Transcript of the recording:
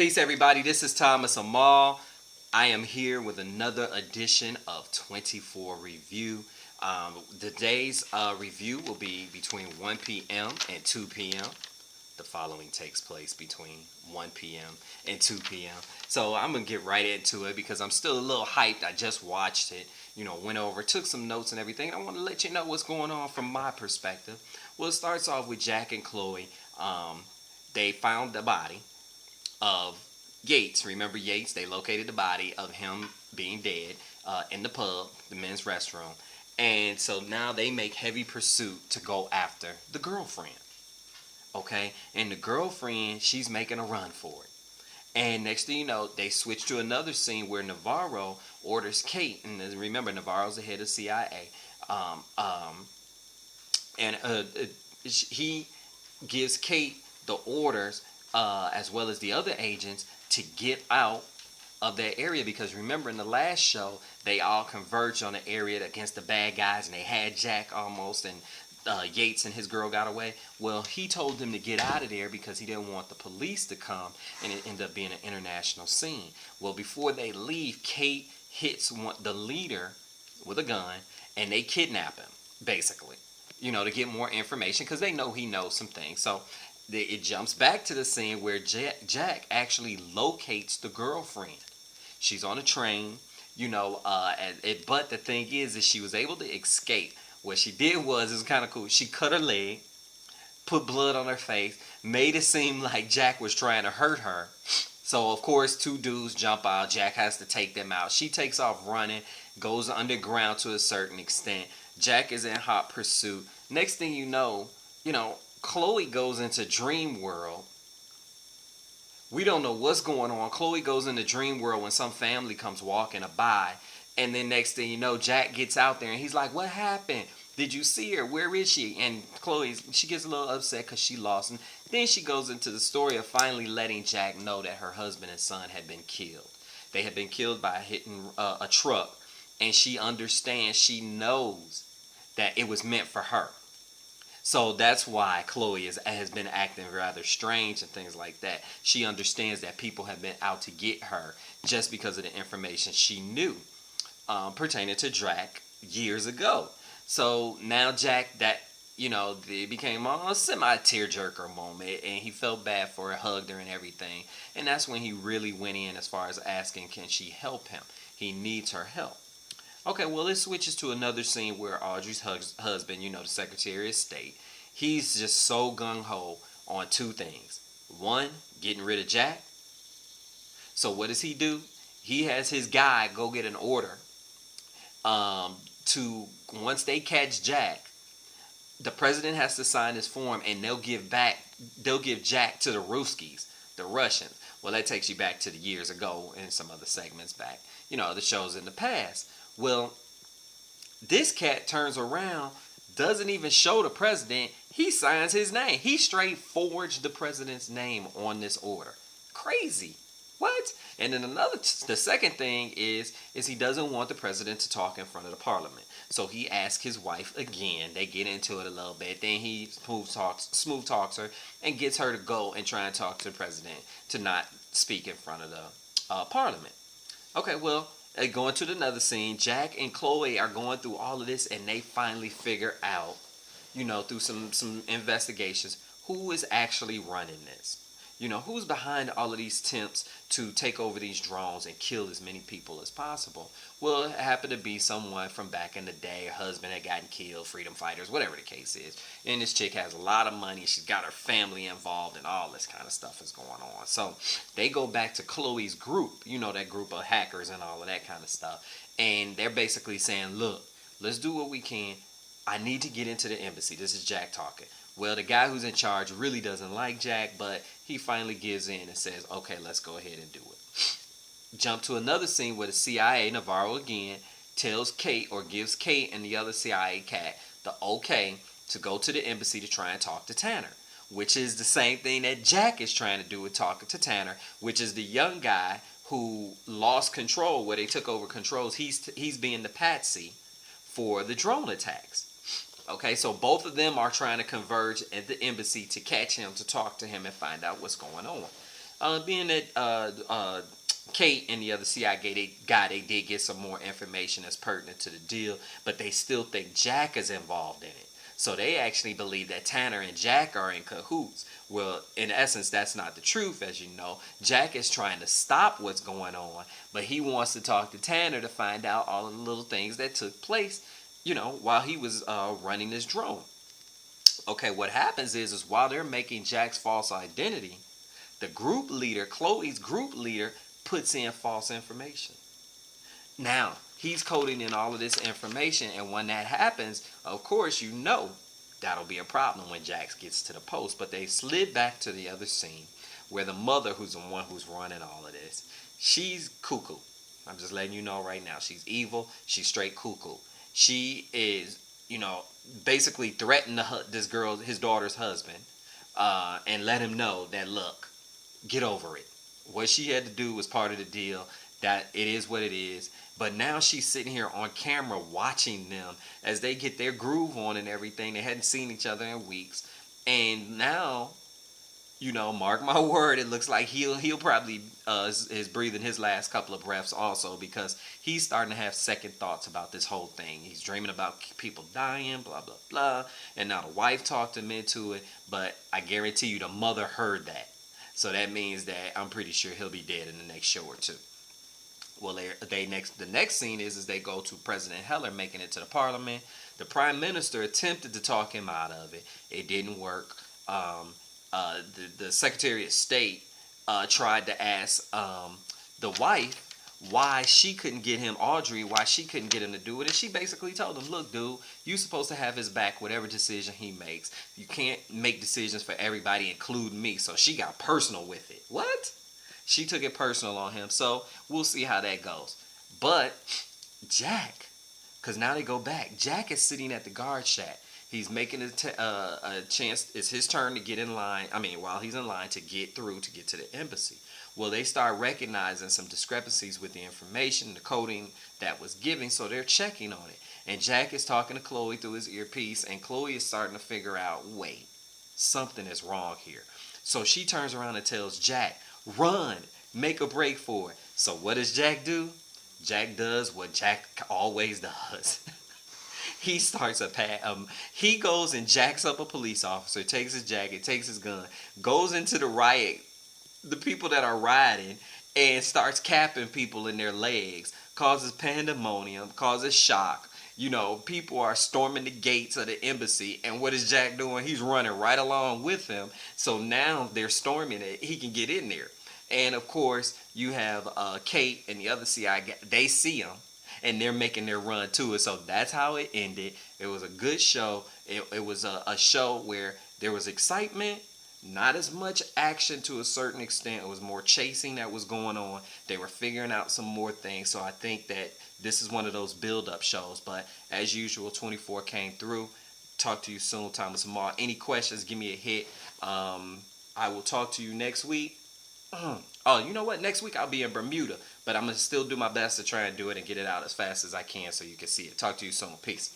Peace, everybody. This is Thomas Amal. I am here with another edition of 24 Review. Today's review will be between 1 p.m. and 2 p.m. The following takes place between 1 p.m. and 2 p.m. So I'm going to get right into it because I'm still a little hyped. I just watched it, went over, took some notes and everything. I want to let you know what's going on from my perspective. Well, it starts off with Jack and Chloe. They found the body of Yates. Remember Yates? They located the body of him being dead in the pub, the men's restroom. And so now they make heavy pursuit to go after the girlfriend. Okay? And the girlfriend, she's making a run for it. And next thing you know, they switch to another scene where Navarro orders Kate, and remember, Navarro's the head of CIA, and he gives Kate the orders, as well as the other agents, to get out of that area, because remember in the last show they all converged on the area against the bad guys, and they had Jack almost, and Yates and his girl got away. Well, he told them to get out of there because he didn't want the police to come, and it ended up being an international scene. Well, before they leave, Kate hits the leader with a gun, and they kidnap him, basically, to get more information because they know he knows some things. So it jumps back to the scene where Jack actually locates the girlfriend. She's on a train, but the thing is she was able to escape. What she did was, it's kind of cool. She cut her leg, put blood on her face, made it seem like Jack was trying to hurt her. So, of course, two dudes jump out. Jack has to take them out. She takes off running, goes underground to a certain extent. Jack is in hot pursuit. Next thing you know, Chloe goes into dream world. We don't know what's going on. Chloe goes into dream world when some family comes walking by. And then next thing you know, Jack gets out there and he's like, what happened? Did you see her? Where is she? And Chloe, she gets a little upset because she lost. And then she goes into the story of finally letting Jack know that her husband and son had been killed. They had been killed by hitting a truck. And she understands, she knows that it was meant for her. So that's why Chloe has been acting rather strange and things like that. She understands that people have been out to get her just because of the information she knew pertaining to Jack years ago. So now Jack, it became a semi-tearjerker moment, and he felt bad for her, hugged her and everything. And that's when he really went in as far as asking, can she help him? He needs her help. Okay, well, it switches to another scene where Audrey's husband, the Secretary of State, he's just so gung-ho on two things. One, getting rid of Jack. So what does he do? He has his guy go get an order to, once they catch Jack, the president has to sign this form, and they'll give Jack to the Ruskies, the Russians. Well, that takes you back to the years ago and some other segments back, the shows in the past. Well, this cat turns around, doesn't even show the president. He signs his name. He straight forged the president's name on this order. Crazy. What? And then the second thing is he doesn't want the president to talk in front of the parliament. So he asks his wife again. They get into it a little bit. Then he smooth talks her and gets her to go and try and talk to the president to not speak in front of the parliament. Okay, well, going to another scene, Jack and Chloe are going through all of this, and they finally figure out, through some investigations, who is actually running this. Who's behind all of these attempts to take over these drones and kill as many people as possible? Well, it happened to be someone from back in the day. Her husband had gotten killed, freedom fighters, whatever the case is. And this chick has a lot of money. She's got her family involved, and all this kind of stuff is going on. So they go back to Chloe's group, that group of hackers and all of that kind of stuff. And they're basically saying, look, let's do what we can. I need to get into the embassy. This is Jack talking. Well, the guy who's in charge really doesn't like Jack, but he finally gives in and says, okay, let's go ahead and do it. Jump to another scene where the CIA, Navarro again, tells Kate, or gives Kate and the other CIA cat the okay to go to the embassy to try and talk to Tanner, which is the same thing that Jack is trying to do with talking to Tanner, which is the young guy who lost control, where they took over controls. He's being the patsy for the drone attacks. Okay, so both of them are trying to converge at the embassy to catch him, to talk to him and find out what's going on. Being that Kate and the other CIA guy, they did get some more information that's pertinent to the deal, but they still think Jack is involved in it. So they actually believe that Tanner and Jack are in cahoots. Well, in essence, that's not the truth, as you know. Jack is trying to stop what's going on, but he wants to talk to Tanner to find out all of the little things that took place, while he was running this drone. Okay, what happens is while they're making Jack's false identity, the group leader, Chloe's group leader, puts in false information. Now, he's coding in all of this information, and when that happens, of course, that'll be a problem when Jax gets to the post. But they slid back to the other scene where the mother, who's the one who's running all of this, she's cuckoo. I'm just letting you know right now. She's evil. She's straight cuckoo. She is, basically threatening his daughter's husband, and let him know that, look, get over it. What she had to do was part of the deal. That it is what it is. But now she's sitting here on camera watching them as they get their groove on and everything. They hadn't seen each other in weeks. And now, mark my word, it looks like he'll probably is breathing his last couple of breaths also, because he's starting to have second thoughts about this whole thing. He's dreaming about people dying, blah, blah, blah. And now the wife talked him into it. But I guarantee you the mother heard that. So that means that I'm pretty sure he'll be dead in the next show or two. Well, the next scene is they go to President Heller making it to the Parliament. The Prime Minister attempted to talk him out of it. It didn't work. The Secretary of State tried to ask the wife why she couldn't get him, Audrey, why she couldn't get him to do it. And she basically told him, look, dude, you're supposed to have his back whatever decision he makes. You can't make decisions for everybody, including me. So she got personal with it. What? She took it personal on him. So we'll see how that goes. But Jack, because now they go back. Jack is sitting at the guard shack. He's making a chance. It's his turn to get in line. While he's in line to get through to get to the embassy. Well, they start recognizing some discrepancies with the information, the coding that was given, so they're checking on it. And Jack is talking to Chloe through his earpiece, and Chloe is starting to figure out, wait, something is wrong here. So she turns around and tells Jack, run, make a break for it. So what does Jack do? Jack does what Jack always does. He starts he goes and jacks up a police officer, takes his jacket, takes his gun, goes into the people that are riding, and starts capping people in their legs, causes pandemonium, causes shock. People are storming the gates of the embassy, and what is Jack doing? He's running right along with them. So now they're storming it. He can get in there. And of course, you have Kate and the other CI guy. They see him, and they're making their run to it. So that's how it ended. It was a good show. It was a show where there was excitement, not as much action to a certain extent. It was more chasing that was going on. They were figuring out some more things. So I think that this is one of those build-up shows. But as usual, 24 came through. Talk to you soon, Thomas Amal. Any questions, give me a hit. I will talk to you next week. Oh, you know what? Next week I'll be in Bermuda. But I'm going to still do my best to try and do it and get it out as fast as I can so you can see it. Talk to you soon. Peace.